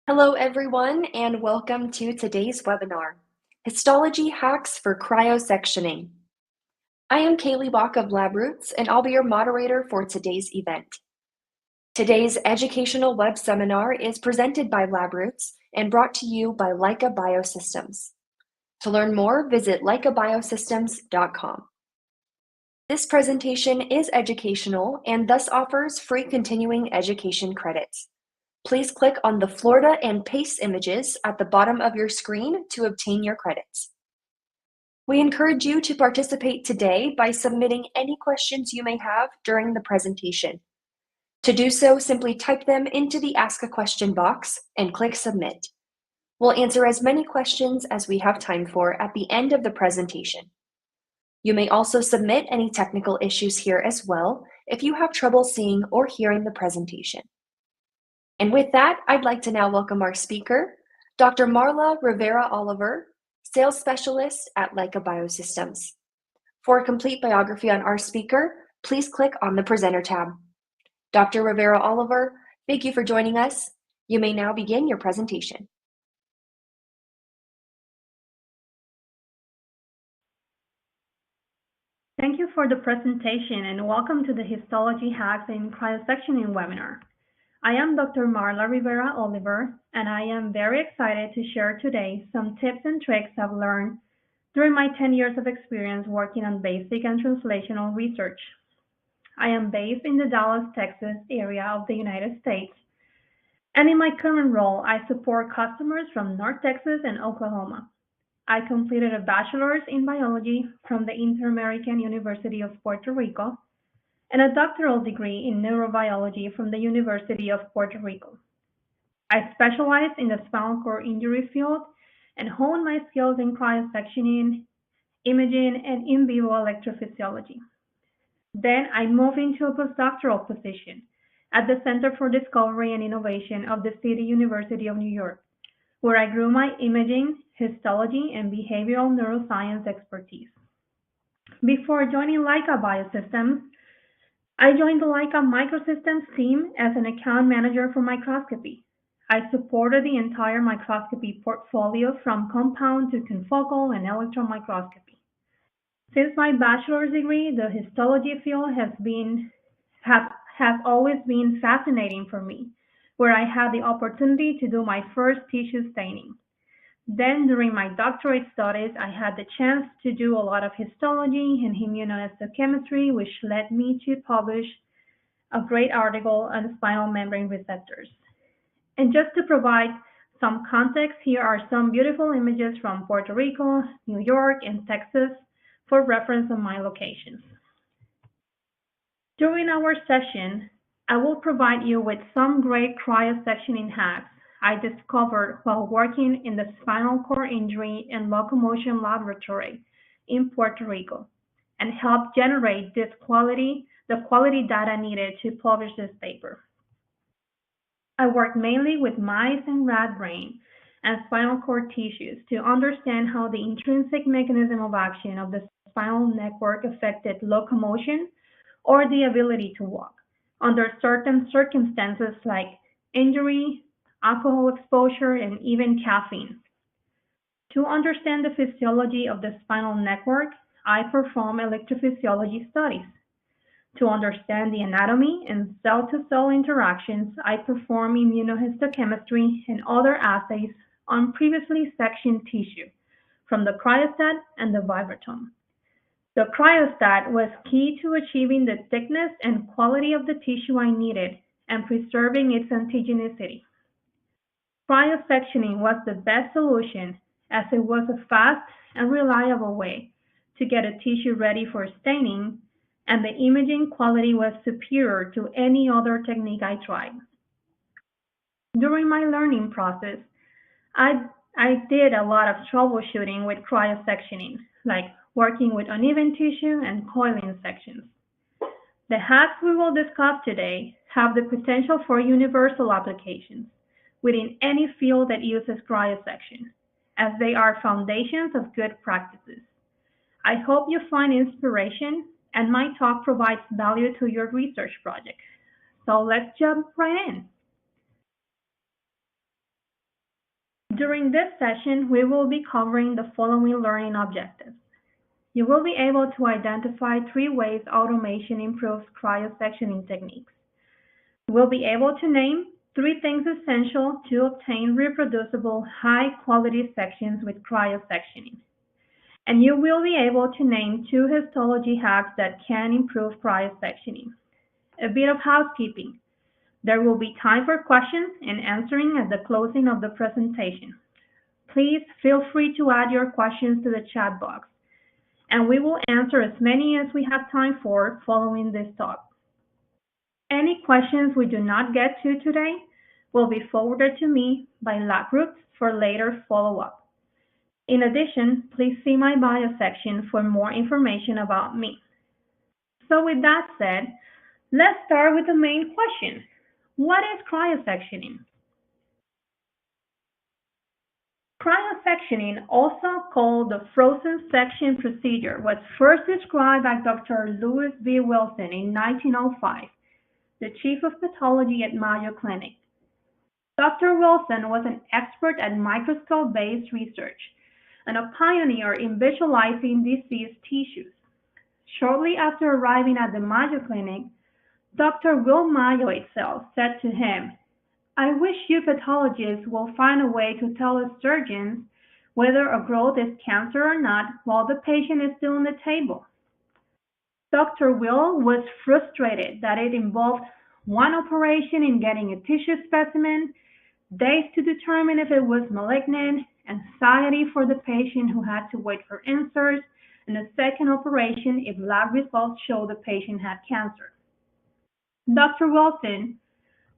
Hello, everyone, and welcome to today's webinar, Histology Hacks for Cryosectioning. I am Kaylee Bach of LabRoots, and I'll be your moderator for today's event. Today's educational web seminar is presented by LabRoots and brought to you by Leica Microsystems. To learn more, visit leicabiosystems.com. This presentation is educational and thus offers free continuing education credits. Please click on the Florida and PACE images at the bottom of your screen to obtain your credits. We encourage you to participate today by submitting any questions you may have during the presentation. To do so, simply type them into the Ask a Question box and click Submit. We'll answer as many questions as we have time for at the end of the presentation. You may also submit any technical issues here as well if you have trouble seeing or hearing the presentation. And with that, I'd like to now welcome our speaker, Dr. Marla Rivera-Oliver, Sales Specialist at Leica Microsystems. For a complete biography on our speaker, please click on the Presenter tab. Dr. Rivera-Oliver, thank you for joining us. You may now begin your presentation. Thank you for the presentation and welcome to the Histology Hacks in Cryosectioning webinar. I am Dr. Marla Rivera-Oliver, and I am very excited to share today some tips and tricks I've learned during my 10 years of experience working on basic and translational research. I am based in the Dallas, Texas area of the United States, and in my current role, I support customers from North Texas and Oklahoma. I completed a bachelor's in biology from the Inter-American University of Puerto Rico and a doctoral degree in neurobiology from the University of Puerto Rico. I specialize in the spinal cord injury field and honed my skills in cryosectioning, imaging, and in vivo electrophysiology. Then I moved into a postdoctoral position at the Center for Discovery and Innovation of the City University of New York, where I grew my imaging, histology, and behavioral neuroscience expertise. Before joining Leica Biosystems, I joined the Leica Microsystems team as an account manager for microscopy. I supported the entire microscopy portfolio from compound to confocal and electron microscopy. Since my bachelor's degree, the histology field has always been fascinating for me, where I had the opportunity to do my first tissue staining. Then, during my doctorate studies, I had the chance to do a lot of histology and immunohistochemistry, which led me to publish a great article on spinal membrane receptors. And just to provide some context, here are some beautiful images from Puerto Rico, New York, and Texas for reference on my locations. During our session, I will provide you with some great cryosectioning hacks I discovered while working in the spinal cord injury and locomotion laboratory in Puerto Rico and help generate the quality data needed to publish this paper. I worked mainly with mice and rat brain and spinal cord tissues to understand how the intrinsic mechanism of action of the spinal network affected locomotion or the ability to walk under certain circumstances like injury, alcohol exposure, and even caffeine. To understand the physiology of the spinal network, I perform electrophysiology studies. To understand the anatomy and cell-to-cell interactions, I perform immunohistochemistry and other assays on previously sectioned tissue from the cryostat and the vibrotome. The cryostat was key to achieving the thickness and quality of the tissue I needed and preserving its antigenicity. Cryosectioning was the best solution as it was a fast and reliable way to get a tissue ready for staining, and the imaging quality was superior to any other technique I tried. During my learning process, I did a lot of troubleshooting with cryosectioning, like working with uneven tissue and coiling sections. The hacks we will discuss today have the potential for universal applications within any field that uses cryosection, as they are foundations of good practices. I hope you find inspiration and my talk provides value to your research project. So let's jump right in. During this session, we will be covering the following learning objectives. You will be able to identify 3 ways automation improves cryosectioning techniques. You will be able to name 3 things essential to obtain reproducible, high-quality sections with cryosectioning. And you will be able to name 2 histology hacks that can improve cryosectioning. A bit of housekeeping. There will be time for questions and answering at the closing of the presentation. Please feel free to add your questions to the chat box, and we will answer as many as we have time for following this talk. Any questions we do not get to today will be forwarded to me by lab groups for later follow-up. In addition, please see my bio section for more information about me. So with that said, let's start with the main question. What is cryosectioning? Cryosectioning, also called the frozen section procedure, was first described by Dr. Lewis B. Wilson in 1905, the chief of pathology at Mayo Clinic. Dr. Wilson was an expert at microscope-based research and a pioneer in visualizing diseased tissues. Shortly after arriving at the Mayo Clinic, Dr. Will Mayo itself said to him, "I wish you pathologists will find a way to tell us surgeons whether a growth is cancer or not while the patient is still on the table." Dr. Will was frustrated that it involved one operation in getting a tissue specimen, days to determine if it was malignant, anxiety for the patient who had to wait for answers, and a second operation if lab results showed the patient had cancer. Dr. Wilson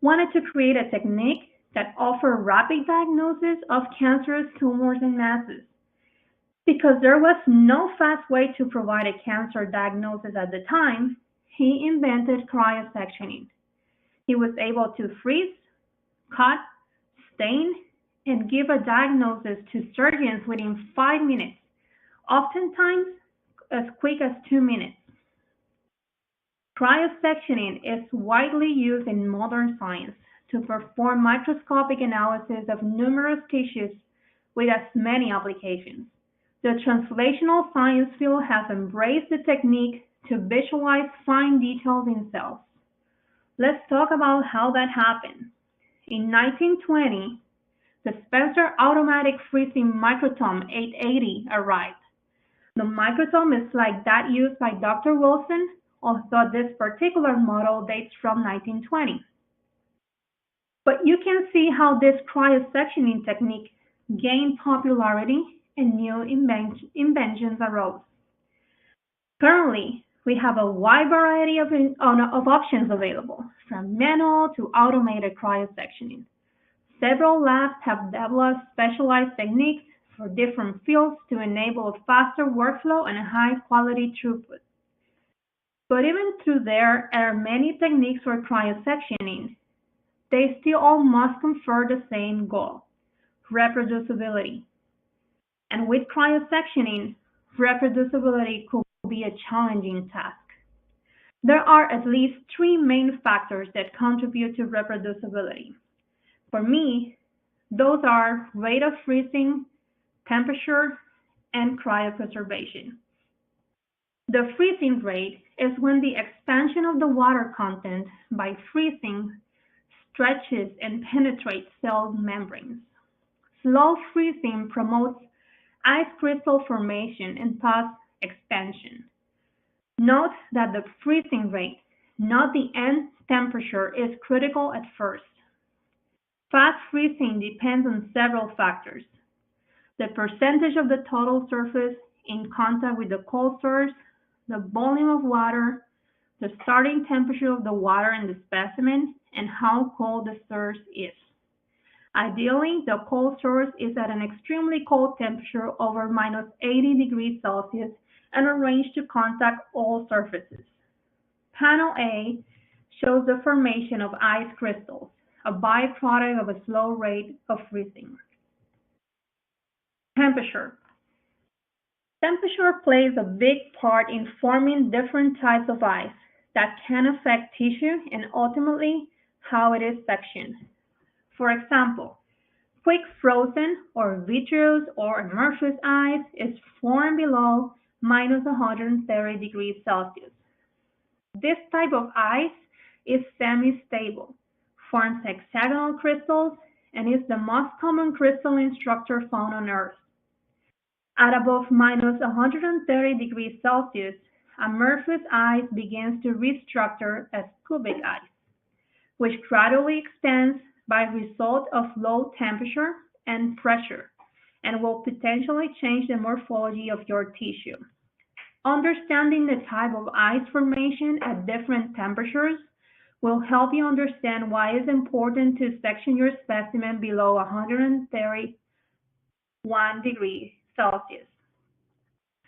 wanted to create a technique that offered rapid diagnosis of cancerous tumors and masses. Because there was no fast way to provide a cancer diagnosis at the time, he invented cryosectioning. He was able to freeze, cut, stain, and give a diagnosis to surgeons within 5 minutes, oftentimes as quick as 2 minutes. Cryosectioning is widely used in modern science to perform microscopic analysis of numerous tissues with as many applications. The translational science field has embraced the technique to visualize fine details in cells. Let's talk about how that happened. In 1920, the Spencer Automatic Freezing Microtome 880 arrived. The microtome is like that used by Dr. Wilson, although this particular model dates from 1920. But you can see how this cryosectioning technique gained popularity and new inventions arose. Currently, we have a wide variety of options available, from manual to automated cryosectioning. Several labs have developed specialized techniques for different fields to enable a faster workflow and a high-quality throughput. But even though there are many techniques for cryosectioning, they still all must confer the same goal: reproducibility. And with cryosectioning, reproducibility could be a challenging task. There are at least 3 main factors that contribute to reproducibility. For me, those are rate of freezing, temperature, and cryopreservation. The freezing rate is when the expansion of the water content by freezing stretches and penetrates cell membranes. Slow freezing promotes ice crystal formation and thus expansion. Note that the freezing rate, not the end temperature, is critical at first. Fast freezing depends on several factors: the percentage of the total surface in contact with the cold source, the volume of water, the starting temperature of the water in the specimen, and how cold the source is. Ideally, the cold source is at an extremely cold temperature over -80 degrees Celsius and arranged to contact all surfaces. Panel A shows the formation of ice crystals, a byproduct of a slow rate of freezing. Temperature. Temperature plays a big part in forming different types of ice that can affect tissue and ultimately how it is sectioned. For example, Quick frozen or vitreous or amorphous ice is formed below minus 130 degrees Celsius. This type of ice is semi-stable, forms hexagonal crystals, and is the most common crystalline structure found on Earth. At above minus 130 degrees Celsius, amorphous ice begins to restructure as cubic ice, which gradually expands by result of low temperature and pressure, and will potentially change the morphology of your tissue. Understanding the type of ice formation at different temperatures will help you understand why it's important to section your specimen below 131 degrees Celsius.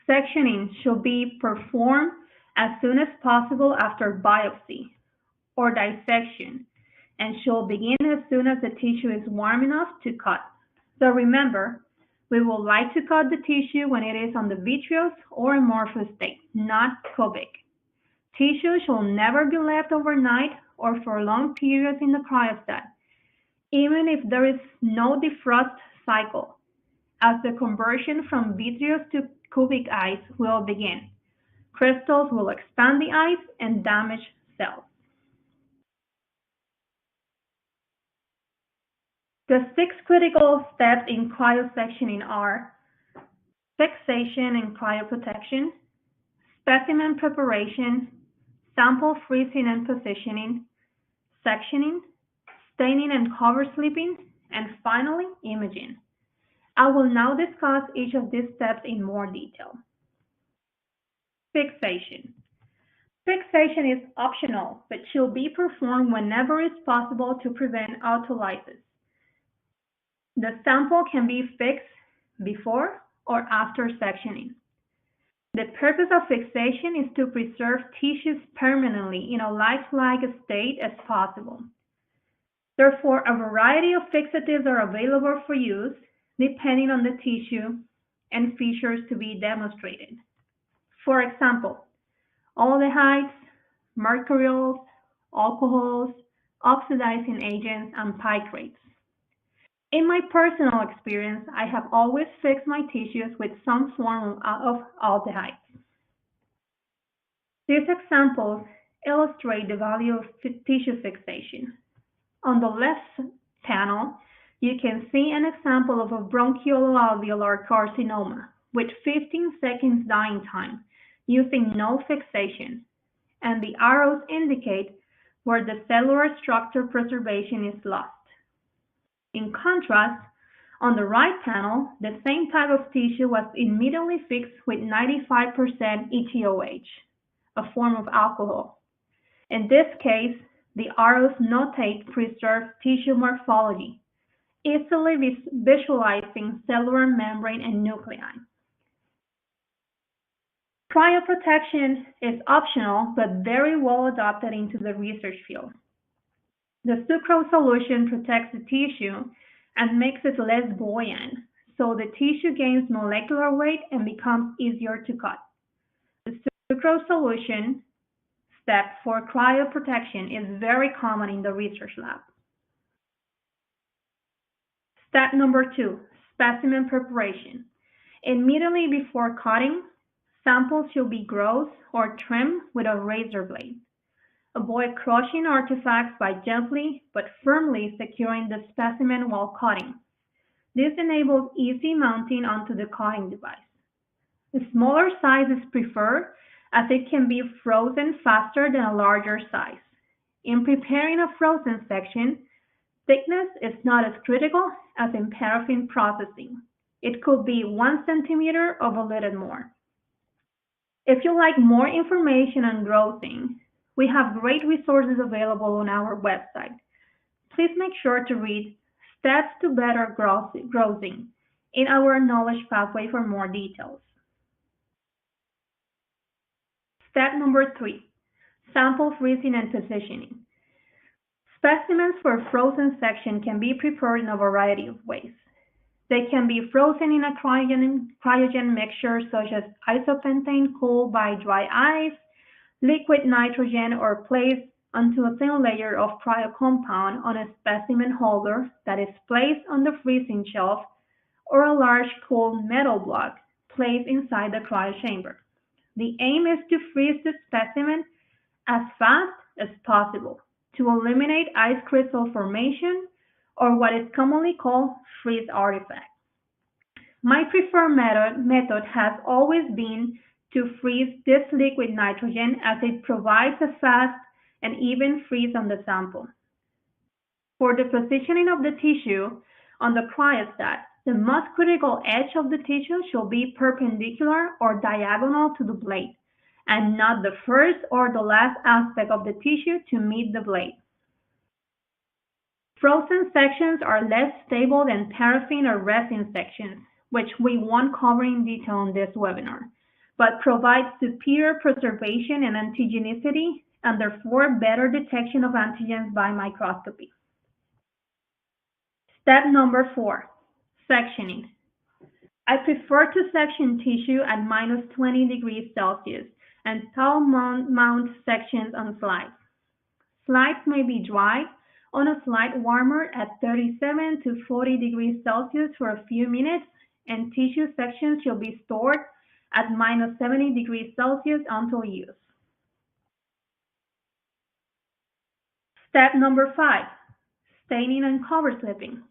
Sectioning should be performed as soon as possible after biopsy or dissection and should begin as soon as the tissue is warm enough to cut. So remember, we would like to cut the tissue when it is on the vitreous or amorphous state, not cubic. Tissue should never be left overnight or for long periods in the cryostat, even if there is no defrost cycle, as the conversion from vitreous to cubic ice will begin. Crystals will expand the ice and damage cells. The six critical steps in cryosectioning are fixation and cryoprotection, specimen preparation, sample freezing and positioning, sectioning, staining and cover slipping, and finally, imaging. I will now discuss each of these steps in more detail. Fixation. Fixation is optional, but should be performed whenever it's possible to prevent autolysis. The sample can be fixed before or after sectioning. The purpose of fixation is to preserve tissues permanently in a lifelike state as possible. Therefore, a variety of fixatives are available for use depending on the tissue and features to be demonstrated. For example, aldehydes, mercuriols, alcohols, oxidizing agents, and picrates. In my personal experience, I have always fixed my tissues with some form of aldehyde. These examples illustrate the value of tissue fixation. On the left panel, you can see an example of a bronchioloalveolar carcinoma with 15 seconds dying time using no fixation, and the arrows indicate where the cellular structure preservation is lost. In contrast, on the right panel, the same type of tissue was immediately fixed with 95% ETOH, a form of alcohol. In this case, the arrows notate preserved tissue morphology, easily visualizing cellular membrane and nuclei. Cryoprotection is optional but very well adopted into the research field. The sucrose solution protects the tissue and makes it less buoyant, so the tissue gains molecular weight and becomes easier to cut. The sucrose solution step for cryoprotection is very common in the research lab. Step number 2, specimen preparation. Immediately before cutting, samples should be grossed or trimmed with a razor blade. Avoid crushing artifacts by gently but firmly securing the specimen while cutting. This enables easy mounting onto the cutting device. A smaller size is preferred as it can be frozen faster than a larger size. In preparing a frozen section, thickness is not as critical as in paraffin processing. It could be 1 centimeter or a little more. If you like more information on grossing, we have great resources available on our website. Please make sure to read Steps to Better Grossing in our knowledge pathway for more details. Step number 3, sample freezing and positioning. Specimens for frozen section can be prepared in a variety of ways. They can be frozen in a cryogen mixture such as isopentane cooled by dry ice, liquid nitrogen, or placed onto a thin layer of cryo compound on a specimen holder that is placed on the freezing shelf or a large cold metal block placed inside the cryo chamber. The aim is to freeze the specimen as fast as possible to eliminate ice crystal formation or what is commonly called freeze artifact. My preferred method has always been to freeze this liquid nitrogen as it provides a fast and even freeze on the sample. For the positioning of the tissue on the cryostat, the most critical edge of the tissue should be perpendicular or diagonal to the blade, and not the first or the last aspect of the tissue to meet the blade. Frozen sections are less stable than paraffin or resin sections, which we won't cover in detail in this webinar, but provide superior preservation and antigenicity and therefore better detection of antigens by microscopy. Step number 4, sectioning. I prefer to section tissue at minus 20 degrees Celsius and thaw mount sections on slides. Slides may be dried on a slide warmer at 37 to 40 degrees Celsius for a few minutes, and tissue sections should be stored at minus 70 degrees Celsius until use. Step number 5, staining and cover slipping.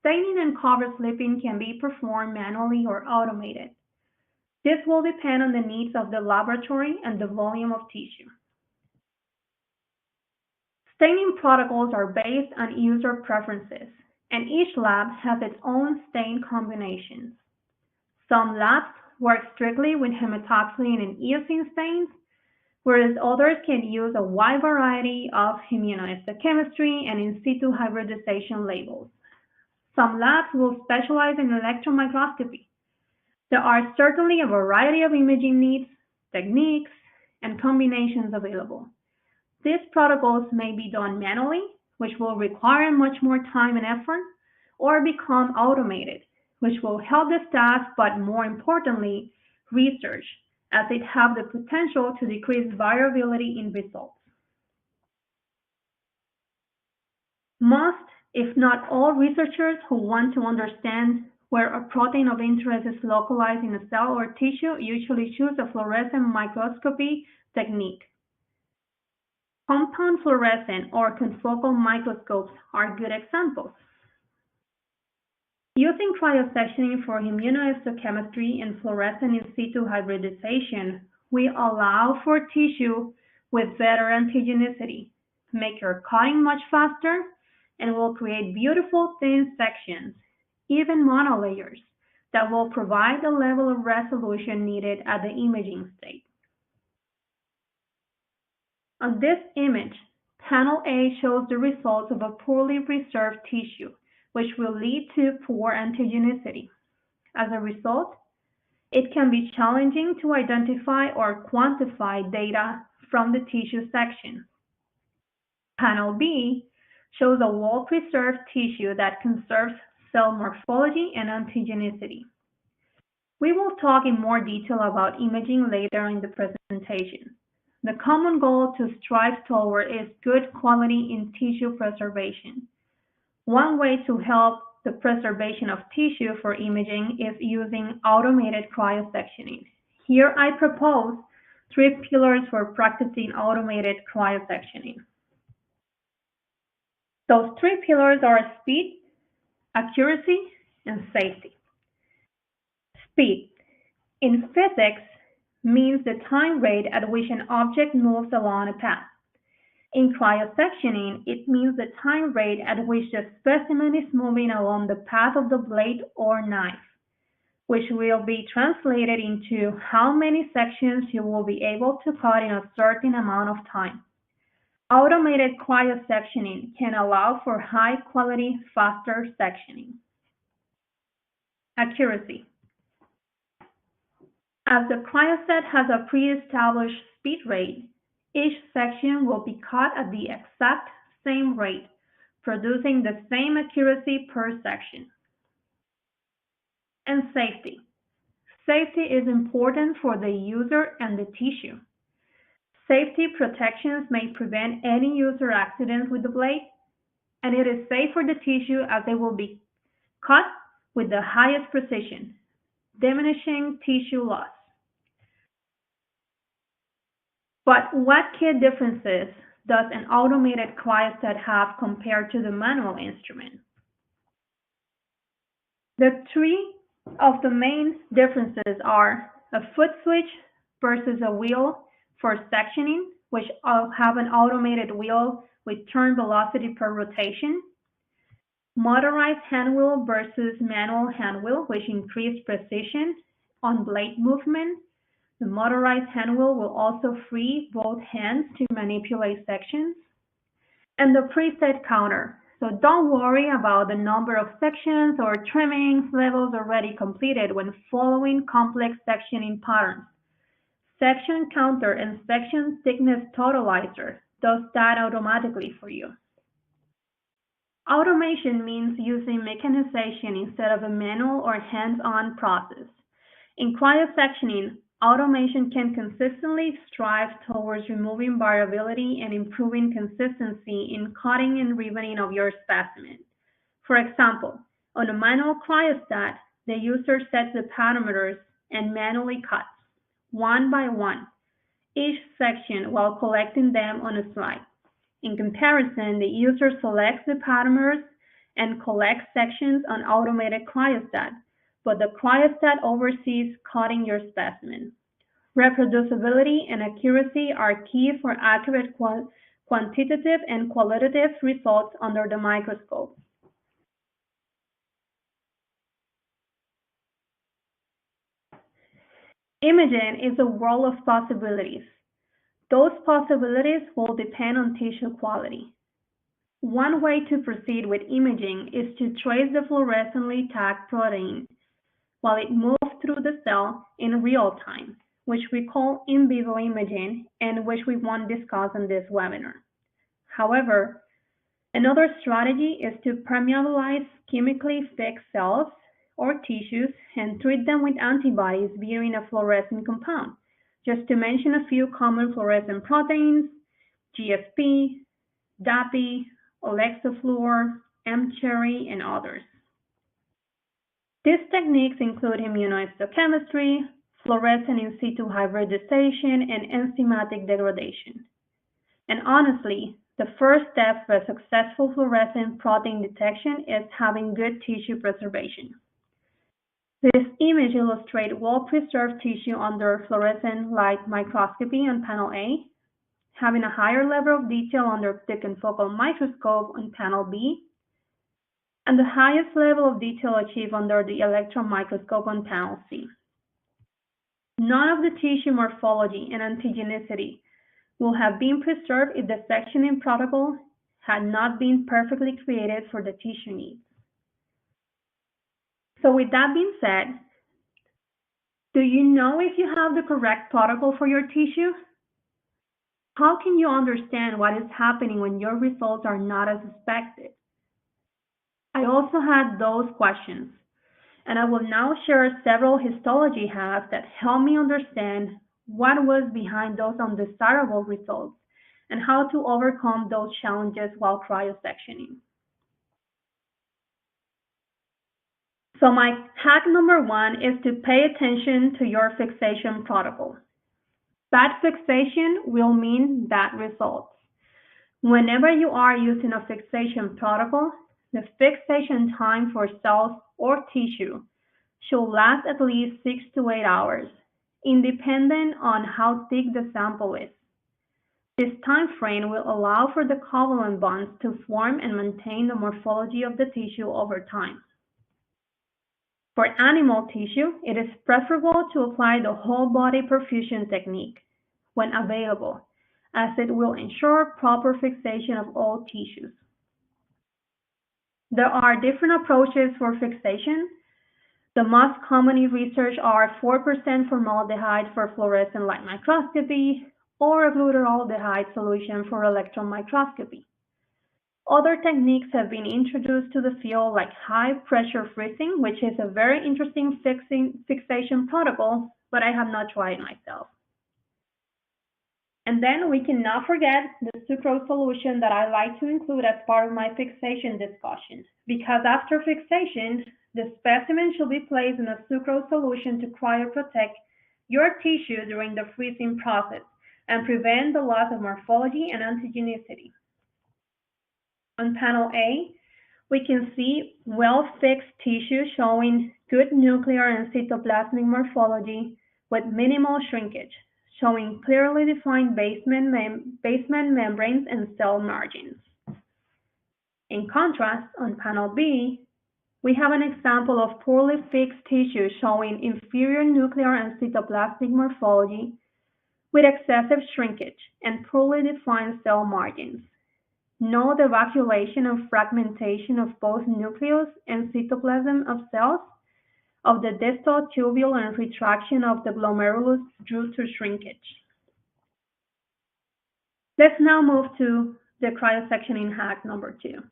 Staining and cover slipping can be performed manually or automated. This will depend on the needs of the laboratory and the volume of tissue. Staining protocols are based on user preferences, and each lab has its own stain combinations. Some labs work strictly with hematoxylin and eosine stains, whereas others can use a wide variety of immunohistochemistry and in situ hybridization labels. Some labs will specialize in electron microscopy. There are certainly a variety of imaging needs, techniques, and combinations available. These protocols may be done manually, which will require much more time and effort, or become automated, which will help the staff, but more importantly, research, as it have the potential to decrease variability in results. Most, if not all, researchers who want to understand where a protein of interest is localized in a cell or tissue usually choose a fluorescent microscopy technique. Compound fluorescent or confocal microscopes are good examples. Using cryosectioning for immunohistochemistry and fluorescent in situ hybridization, we allow for tissue with better antigenicity, make your cutting much faster, and will create beautiful thin sections, even monolayers, that will provide the level of resolution needed at the imaging state. On this image, panel A shows the results of a poorly preserved tissue, which will lead to poor antigenicity. As a result, it can be challenging to identify or quantify data from the tissue section. Panel B shows a well-preserved tissue that conserves cell morphology and antigenicity. We will talk in more detail about imaging later in the presentation. The common goal to strive toward is good quality in tissue preservation. One way to help the preservation of tissue for imaging is using automated cryosectioning. Here I propose 3 pillars for practicing automated cryosectioning. Those 3 pillars are speed, accuracy, and safety. Speed, in physics, means the time rate at which an object moves along a path. In cryosectioning, it means the time rate at which the specimen is moving along the path of the blade or knife, which will be translated into how many sections you will be able to cut in a certain amount of time. Automated cryosectioning can allow for high-quality, faster sectioning. Accuracy. As the cryostat has a pre-established speed rate, each section will be cut at the exact same rate, producing the same accuracy per section. And safety. Safety is important for the user and the tissue. Safety protections may prevent any user accidents with the blade, and it is safe for the tissue as they will be cut with the highest precision, diminishing tissue loss. But what key differences does an automated cryostat have compared to the manual instrument? The three of the main differences are a foot switch versus a wheel for sectioning, which have an automated wheel with turn velocity per rotation, motorized handwheel versus manual handwheel, which increase precision on blade movement. The motorized handwheel will also free both hands to manipulate sections. And the preset counter. So don't worry about the number of sections or trimmings levels already completed when following complex sectioning patterns. Section counter and section thickness totalizer does that automatically for you. Automation means using mechanization instead of a manual or hands-on process. In cryosectioning, automation can consistently strive towards removing variability and improving consistency in cutting and riveting of your specimen. For example, on a manual cryostat, the user sets the parameters and manually cuts, one by one, each section while collecting them on a slide. In comparison, the user selects the parameters and collects sections on automated cryostat, but the cryostat oversees cutting your specimen. Reproducibility and accuracy are key for accurate quantitative and qualitative results under the microscope. Imaging is a world of possibilities. Those possibilities will depend on tissue quality. One way to proceed with imaging is to trace the fluorescently tagged protein while it moves through the cell in real time, which we call in vivo imaging and which we won't discuss in this webinar. However, another strategy is to permeabilize chemically fixed cells or tissues and treat them with antibodies bearing a fluorescent compound. Just to mention a few common fluorescent proteins: GFP, DAPI, Olexofluor, M-cherry, and others. These techniques include immunohistochemistry, fluorescent in situ hybridization, and enzymatic degradation. And honestly, the first step for a successful fluorescent protein detection is having good tissue preservation. This image illustrates well-preserved tissue under fluorescent light microscopy on panel A, having a higher level of detail under the confocal microscope on panel B, and the highest level of detail achieved under the electron microscope on panel C. None of the tissue morphology and antigenicity will have been preserved if the sectioning protocol had not been perfectly created for the tissue needs. So with that being said, do you know if you have the correct protocol for your tissue? How can you understand what is happening when your results are not as expected? I also had those questions, and I will now share several histology hacks that help me understand what was behind those undesirable results and how to overcome those challenges while cryosectioning. So my hack number one is to pay attention to your fixation protocol. Bad fixation will mean bad results. Whenever you are using a fixation protocol, the fixation time for cells or tissue should last at least 6 to 8 hours, independent on how thick the sample is. This time frame will allow for the covalent bonds to form and maintain the morphology of the tissue over time. For animal tissue, it is preferable to apply the whole body perfusion technique when available, as it will ensure proper fixation of all tissues. There are different approaches for fixation. The most commonly researched are 4% formaldehyde for fluorescent light microscopy or a glutaraldehyde solution for electron microscopy. Other techniques have been introduced to the field, like high-pressure freezing, which is a very interesting fixation protocol, but I have not tried it myself. And then we cannot forget the sucrose solution that I like to include as part of my fixation discussion, because after fixation, the specimen should be placed in a sucrose solution to cryoprotect your tissue during the freezing process and prevent the loss of morphology and antigenicity. On panel A, we can see well-fixed tissue showing good nuclear and cytoplasmic morphology with minimal shrinkage, showing clearly defined basement membranes and cell margins. In contrast, on panel B, we have an example of poorly fixed tissue showing inferior nuclear and cytoplasmic morphology with excessive shrinkage and poorly defined cell margins. Note the evacuation and fragmentation of both nucleus and cytoplasm of cells of the distal tubule and retraction of the glomerulus due to shrinkage. Let's now move to the cryosectioning hack number 2.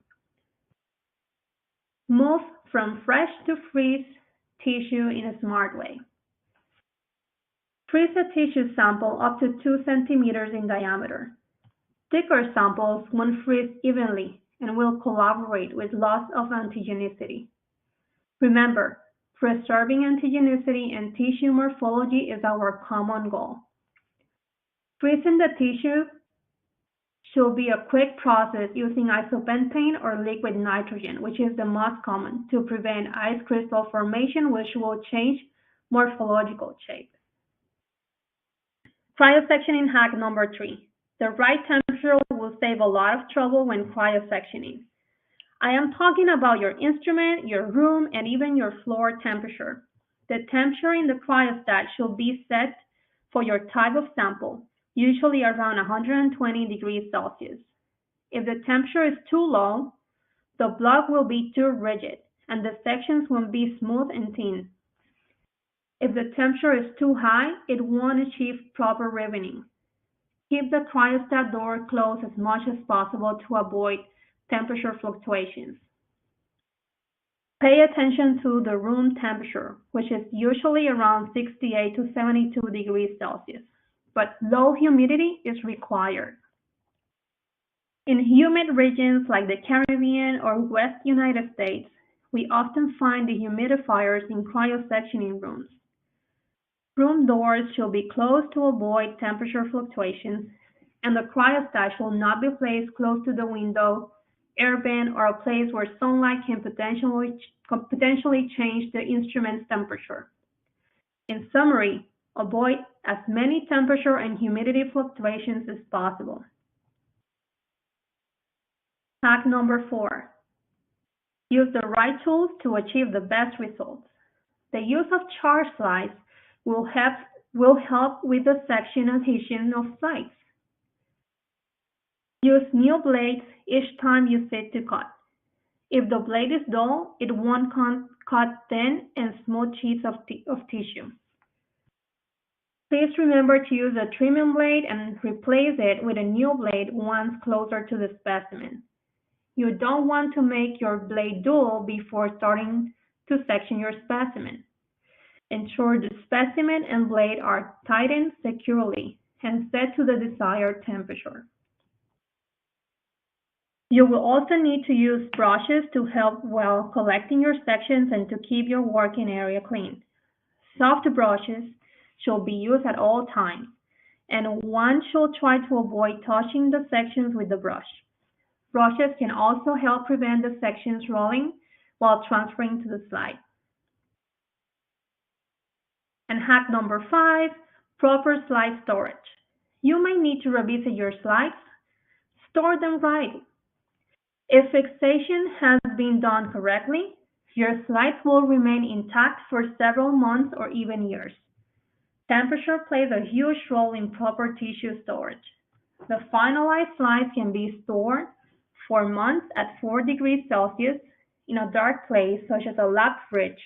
Move from fresh to freeze tissue in a smart way. Freeze a tissue sample up to 2 centimeters in diameter. Thicker samples won't freeze evenly and will collaborate with loss of antigenicity. Remember, preserving antigenicity and tissue morphology is our common goal. Freezing the tissue should be a quick process using isopentane or liquid nitrogen, which is the most common, to prevent ice crystal formation, which will change morphological shape. Cryosectioning hack number 3. The right temperature will save a lot of trouble when cryosectioning. I am talking about your instrument, your room, and even your floor temperature. The temperature in the cryostat should be set for your type of sample, usually around 120 degrees Celsius. If the temperature is too low, the block will be too rigid, and the sections won't be smooth and thin. If the temperature is too high, it won't achieve proper riveting. Keep the cryostat door closed as much as possible to avoid temperature fluctuations. Pay attention to the room temperature, which is usually around 68 to 72 degrees Celsius, but low humidity is required. In humid regions like the Caribbean or West United States, we often find dehumidifiers in cryosectioning rooms. Room doors should be closed to avoid temperature fluctuations, and the cryostat should not be placed close to the window, air vent, or a place where sunlight can potentially change the instrument's temperature. In summary, avoid as many temperature and humidity fluctuations as possible. Hack number 4. Use the right tools to achieve the best results. The use of charge slides will help with the section adhesion of sites. Use new blades each time you sit to cut. If the blade is dull, it won't cut thin and smooth sheets of tissue. Please remember to use a trimming blade and replace it with a new blade once closer to the specimen. You don't want to make your blade dull before starting to section your specimen. Ensure the specimen and blade are tightened securely and set to the desired temperature. You will also need to use brushes to help while collecting your sections and to keep your working area clean. Soft brushes should be used at all times, and one should try to avoid touching the sections with the brush. Brushes can also help prevent the sections rolling while transferring to the slide. And hack number 5, proper slide storage. You may need to revisit your slides. Store them right. If fixation has been done correctly, your slides will remain intact for several months or even years. Temperature plays a huge role in proper tissue storage. The finalized slides can be stored for months at 4 degrees Celsius in a dark place such as a lab fridge,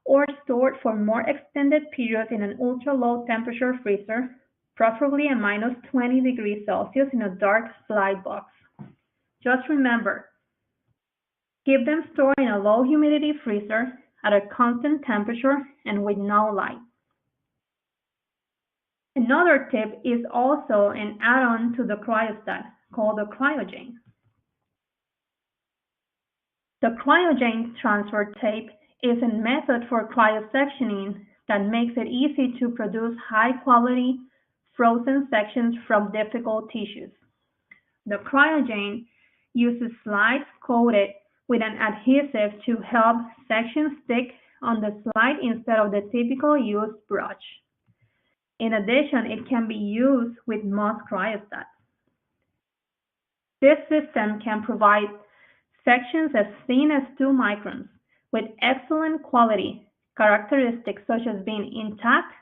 or stored for more extended periods in an ultra-low temperature freezer, preferably at minus 20 degrees Celsius in a dark slide box. Just remember, keep them stored in a low humidity freezer at a constant temperature and with no light. Another tip is also an add-on to the cryostat called the cryogen. The cryogen transfer tape is a method for cryosectioning that makes it easy to produce high-quality frozen sections from difficult tissues. The cryogen uses slides coated with an adhesive to help sections stick on the slide instead of the typical used brush. In addition, it can be used with most cryostats. This system can provide sections as thin as 2 microns with excellent quality characteristics such as being intact,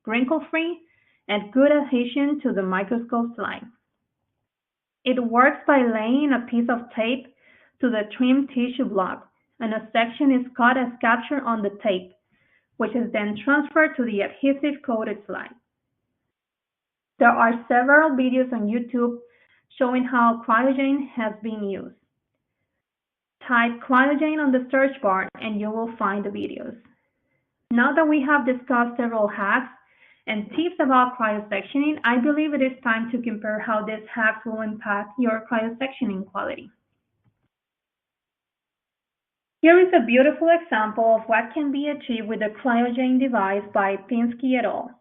wrinkle-free, and good adhesion to the microscope slide. It works by laying a piece of tape to the trimmed tissue block, and a section is cut as captured on the tape, which is then transferred to the adhesive-coated slide. There are several videos on YouTube showing how cryogen has been used. Type cryogen on the search bar and you will find the videos. Now that we have discussed several hacks and tips about cryosectioning, I believe it is time to compare how these hacks will impact your cryosectioning quality. Here is a beautiful example of what can be achieved with the cryogen device by Pinsky et al.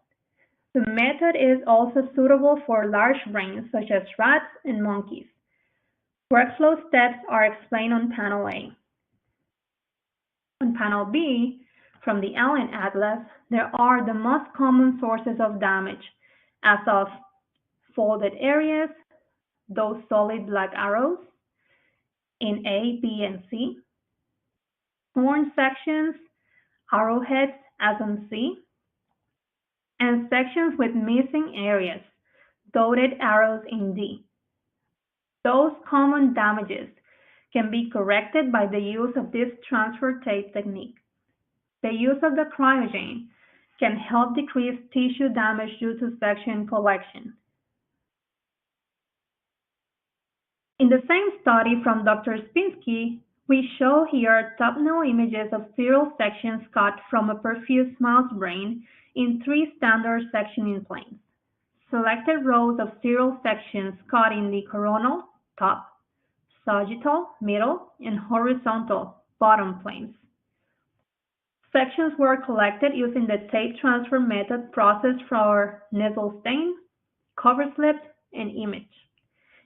The method is also suitable for large brains such as rats and monkeys. Workflow steps are explained on panel A. On panel B, from the Allen Atlas, there are the most common sources of damage, as of folded areas, those solid black arrows in A, B, and C, torn sections, arrowheads as on C, and sections with missing areas, dotted arrows in D. Those common damages can be corrected by the use of this transfer tape technique. The use of the cryogen can help decrease tissue damage due to section collection. In the same study from Dr. Pinsky, we show here thumbnail images of serial sections cut from a perfused mouse brain in 3 standard sectioning planes. Selected rows of serial sections cut in the coronal, top, sagittal, middle, and horizontal, bottom planes. Sections were collected using the tape transfer method processed for nasal stain, cover slip, and image.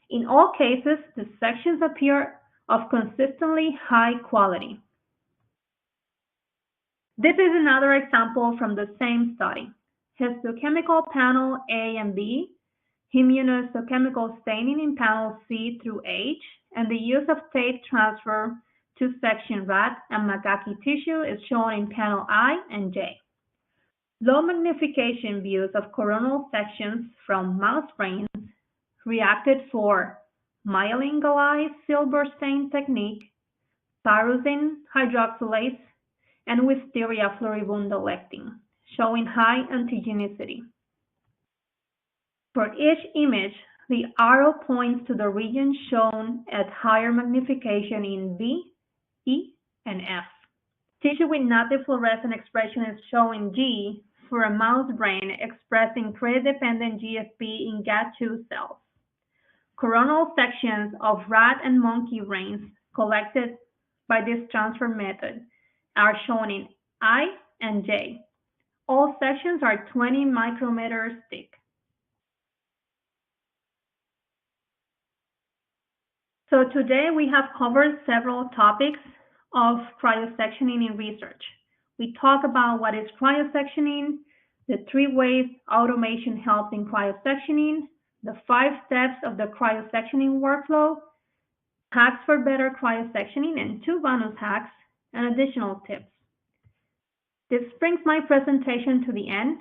In all cases, the sections appear of consistently high quality. This is another example from the same study. Histochemical panel A and B, immunohistochemical staining in panel C through H, and the use of tape transfer to section rat and macaque tissue is shown in panel I and J. Low magnification views of coronal sections from mouse brains reacted for myelin galli silver stain technique, tyrosine hydroxylase, and Wisteria floribunda lectin, showing high antigenicity. For each image, the arrow points to the region shown at higher magnification in B, E, and F. Tissue with native fluorescent expression is shown in G for a mouse brain expressing credit-dependent GFP in GAT2 cells. Coronal sections of rat and monkey brains collected by this transfer method are shown in I and J. All sections are 20 micrometers thick. So today we have covered several topics of cryosectioning in research. We talk about what is cryosectioning, the 3 ways automation helps in cryosectioning, the 5 steps of the cryosectioning workflow, hacks for better cryosectioning, and 2 bonus hacks and additional tips. This brings my presentation to the end.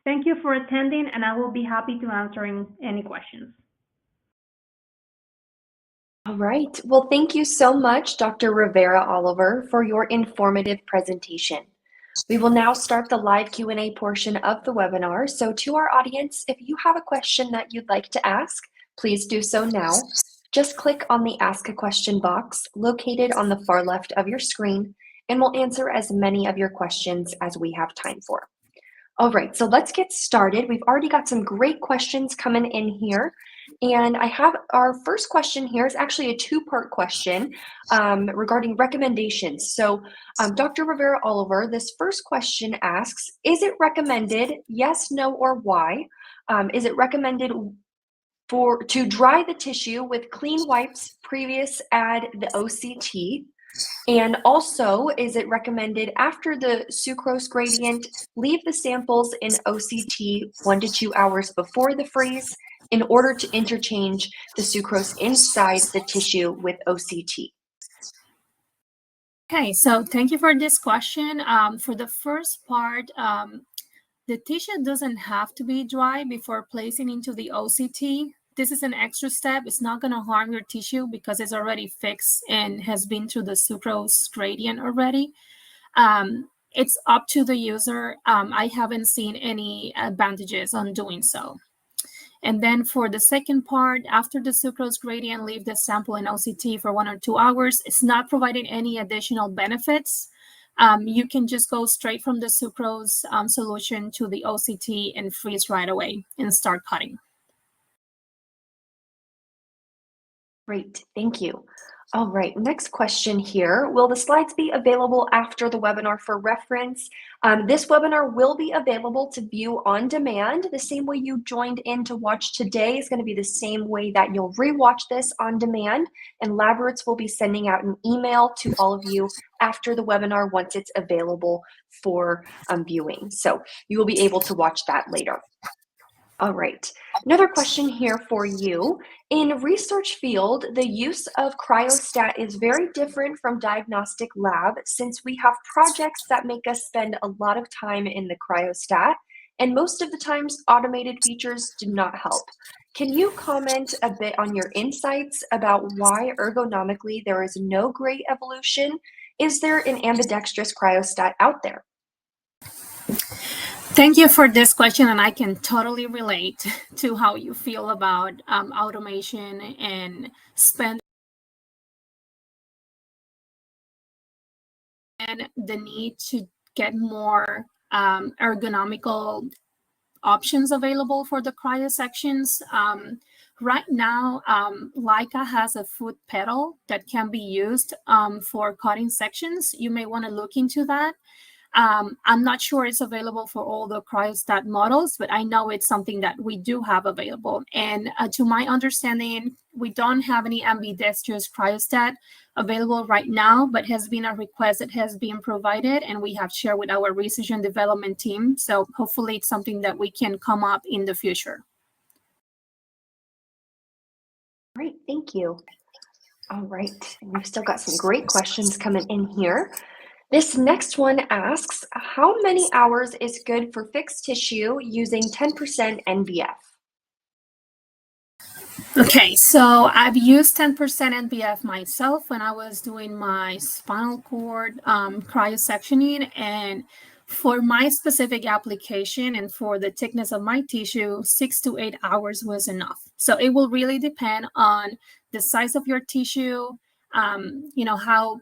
Thank you for attending, and I will be happy to answer any questions. All right. Well, thank you so much, Dr. Rivera-Oliver, for your informative presentation. We will now start the live Q&A portion of the webinar. So to our audience, if you have a question that you'd like to ask, please do so now. Just click on the Ask a Question box located on the far left of your screen, and we'll answer as many of your questions as we have time for. All right, so let's get started. We've already got some great questions coming in here. And I have our first question here is actually a two-part question regarding recommendations. So, Dr. Rivera-Oliver, this first question asks, is it recommended, yes, no, or why? Is it recommended to dry the tissue with clean wipes previous add the OCT? And also, is it recommended after the sucrose gradient, leave the samples in OCT 1 to 2 hours before the freeze in order to interchange the sucrose inside the tissue with OCT? Okay, so thank you for this question. For the first part, the tissue doesn't have to be dry before placing into the OCT. This is an extra step. It's not going to harm your tissue because it's already fixed and has been through the sucrose gradient already. It's up to the user. I haven't seen any advantages on doing so. And then for the second part, after the sucrose gradient, leave the sample in OCT for 1 or 2 hours. It's not providing any additional benefits. You can just go straight from the sucrose solution to the OCT and freeze right away and start cutting. Great, thank you. All right, next question here. Will the slides be available after the webinar for reference? This webinar will be available to view on demand. The same way you joined in to watch today is going to be the same way that you'll rewatch this on demand, and LabRoots will be sending out an email to all of you after the webinar once it's available for viewing. So you will be able to watch that later. All right, another question here for you. In research field, the use of cryostat is very different from diagnostic lab since we have projects that make us spend a lot of time in the cryostat, and most of the times automated features do not help. Can you comment a bit on your insights about why ergonomically there is no great evolution? Is there an ambidextrous cryostat out there? Thank you for this question, and I can totally relate to how you feel about automation and spend and the need to get more ergonomical options available for the cryosections. Right now, Leica has a foot pedal that can be used for cutting sections. You may want to look into that. I'm not sure it's available for all the cryostat models, but I know it's something that we do have available. And to my understanding, we don't have any ambidextrous cryostat available right now, but has been a request that has been provided, and we have shared with our research and development team. So hopefully it's something that we can come up in the future. Great, thank you. All right, and we've still got some great questions coming in here. This next one asks, how many hours is good for fixed tissue using 10% NBF? Okay, so I've used 10% NBF myself when I was doing my spinal cord cryosectioning, and for my specific application and for the thickness of my tissue, 6 to 8 hours was enough. So it will really depend on the size of your tissue, how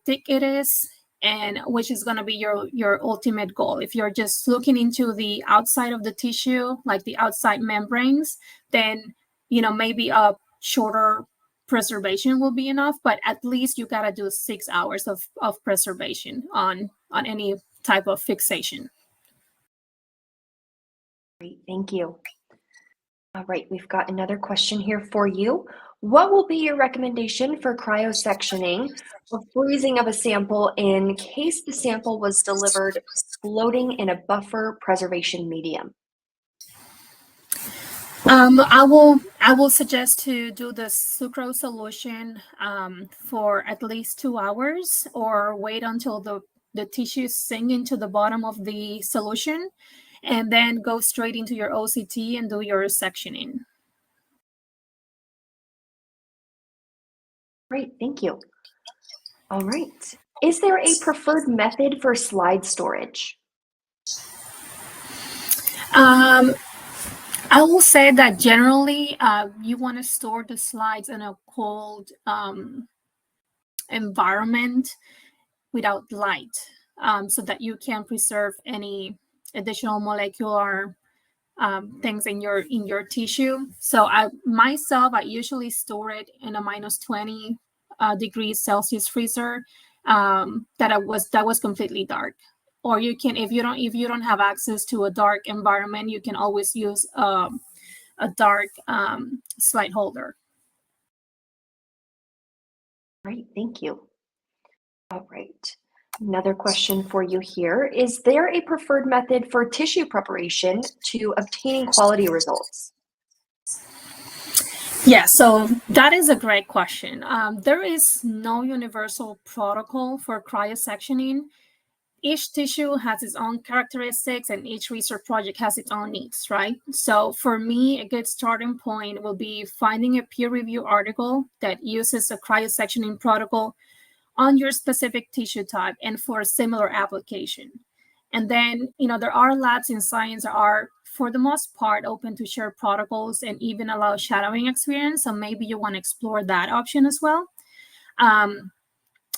thick it is, and which is going to be your ultimate goal. If you're just looking into the outside of the tissue, like the outside membranes, then maybe a shorter preservation will be enough, but at least you got to do 6 hours of preservation on any type of fixation. Great, thank you. All right, we've got another question here for you. What will be your recommendation for cryosectioning or freezing of a sample in case the sample was delivered floating in a buffer preservation medium? I will suggest to do the sucrose solution for at least 2 hours, or wait until the tissue sink into the bottom of the solution, and then go straight into your OCT and do your sectioning. Great, thank you. All right. Is there a preferred method for slide storage? I will say that generally you want to store the slides in a cold environment without light, so that you can preserve any additional molecular things in your tissue. So I usually store it in a minus 20 degrees Celsius freezer that was completely dark. Or you can, if you don't have access to a dark environment, you can always use a dark slide holder. Great, thank you. All right. Another question for you here. Is there a preferred method for tissue preparation to obtaining quality results? Yeah, so that is a great question. There is no universal protocol for cryosectioning. Each tissue has its own characteristics and each research project has its own needs, right? So for me, a good starting point will be finding a peer-reviewed article that uses a cryosectioning protocol on your specific tissue type and for a similar application. And then, there are labs in science that are, for the most part, open to share protocols and even allow shadowing experience. So maybe you want to explore that option as well.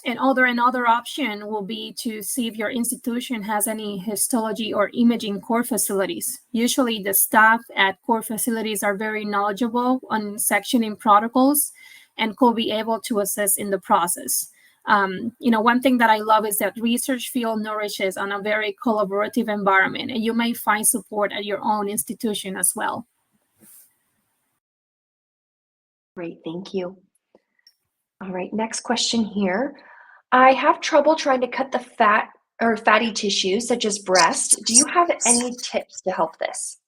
Another option will be to see if your institution has any histology or imaging core facilities. Usually the staff at core facilities are very knowledgeable on sectioning protocols and could be able to assist in the process. One thing that I love is that research field nourishes on a very collaborative environment, and you may find support at your own institution as well. Great, thank you. All right, next question here. I have trouble trying to cut the fat or fatty tissue, such as breast. Do you have any tips to help this?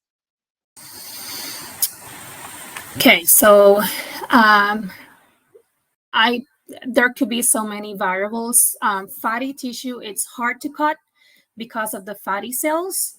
Okay, so there could be so many variables. Fatty tissue, it's hard to cut because of the fatty cells.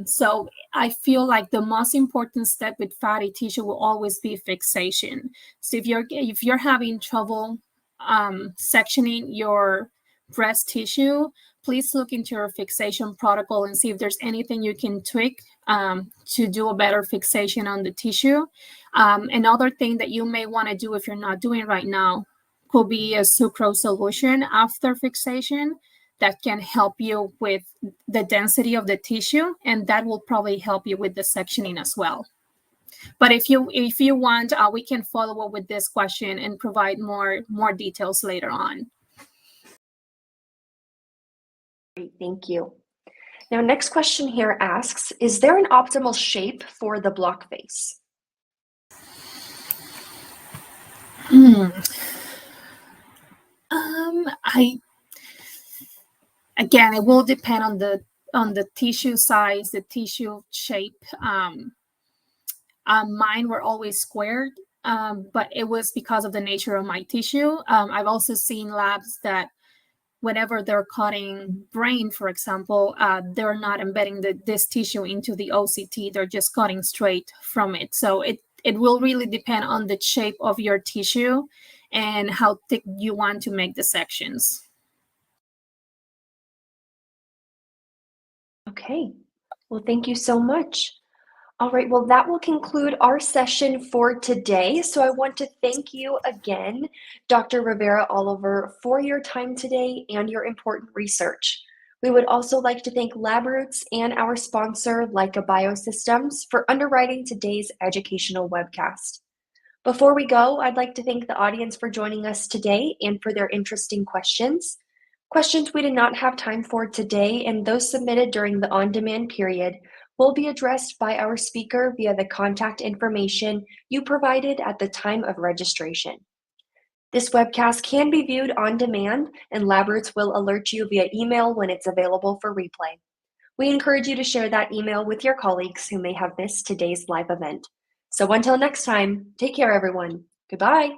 So I feel like the most important step with fatty tissue will always be fixation. So if you're having trouble sectioning your breast tissue, please look into your fixation protocol and see if there's anything you can tweak to do a better fixation on the tissue. Another thing that you may want to do if you're not doing right now could be a sucrose solution after fixation that can help you with the density of the tissue, and that will probably help you with the sectioning as well. But if you want, we can follow up with this question and provide more details later on. Great, thank you. Now, next question here asks, is there an optimal shape for the block face? Again, it will depend on the tissue size, the tissue shape. Mine were always squared, but it was because of the nature of my tissue. I've also seen labs that whenever they're cutting brain, for example, they're not embedding this tissue into the OCT. They're just cutting straight from it. So it will really depend on the shape of your tissue and how thick you want to make the sections. Okay, well, thank you so much. All right, well, that will conclude our session for today. So I want to thank you again, Dr. Rivera-Oliver, for your time today and your important research. We would also like to thank LabRoots and our sponsor, Leica Microsystems, for underwriting today's educational webcast. Before we go, I'd like to thank the audience for joining us today and for their interesting questions. Questions we did not have time for today and those submitted during the on-demand period will be addressed by our speaker via the contact information you provided at the time of registration. This webcast can be viewed on demand, and LabRoots will alert you via email when it's available for replay. We encourage you to share that email with your colleagues who may have missed today's live event. So until next time, take care, everyone. Goodbye.